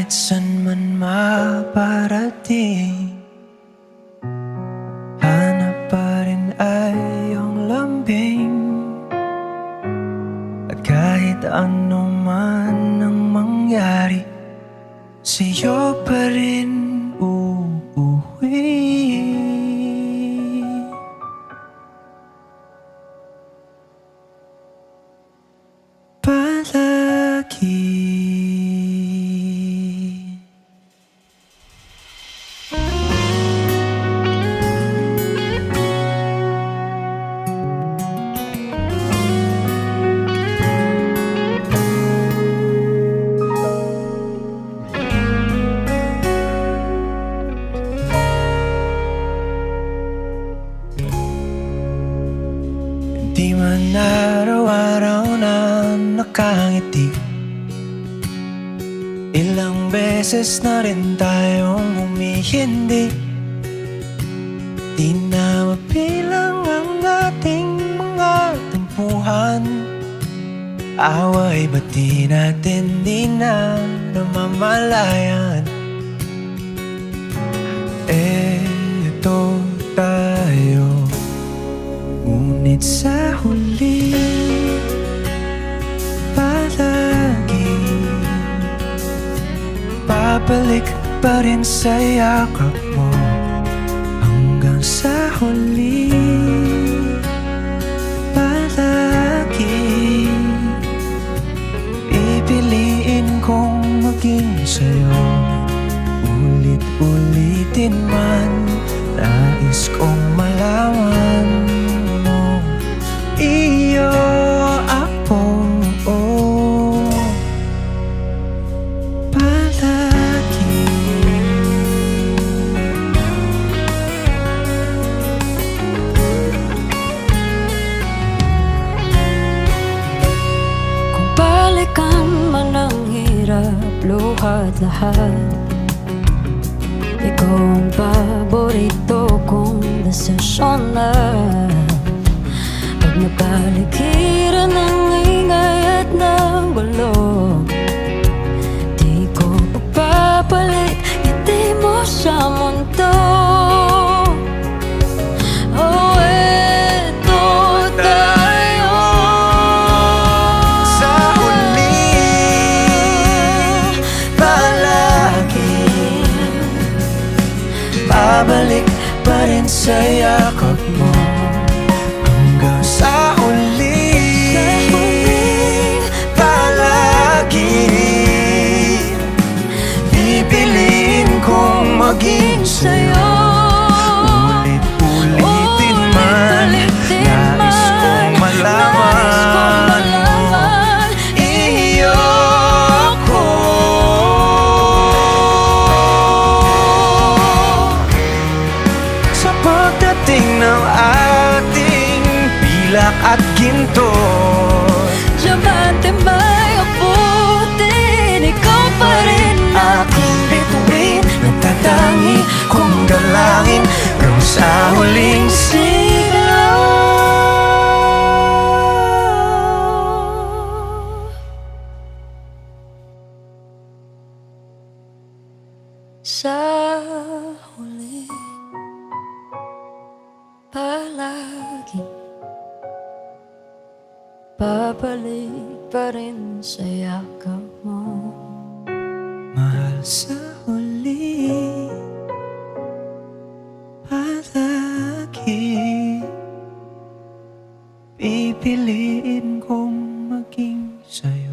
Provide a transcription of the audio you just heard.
Kahit san man maparating, hanap pa rin ay iyong lambing. At kahit ano man ang mangyari, sa'yo pa rin uuwi. Palagi. Di man araw-araw na nakangiti, ilang beses na rin tayong humihindi. Di na mabilang ang ating mga tampuhan. Away ba't di natin di na namamalayan? Eto tayo, ngunit sa huli palagi babalik pa rin sa yakap mo. Hanggang sa huli palagi pipiliin kong maging sa'yo. Ulit-ulitin man, nais kong malaman mo, iyo ako, palagi. Kung balikan man ang hirap, luha't lahat, ikaw ang paborito kong desisyon na. Pag napaligiran ng ingay at ng gulo, di ko pagpapalit ngiti mo sa mundo. Oh, eto tayo Sa huli palagi babalik pa rin sa yakap mo. Hanggang sa huli palagi pipiliin kong maging sa'yo. Ulit-ulitin man, nais kong malaman, iyo ako. Sa pagdating ng ating pilak at ginto, diamante may abutin, ikaw pa rin aking bituin, nagtatangi kong dalangin hanggang sa huling sigaw. sa huli palagi babalik pa rin sa yakap mo. Mahal, sa huli palagi pipiliin kong maging sa'yo.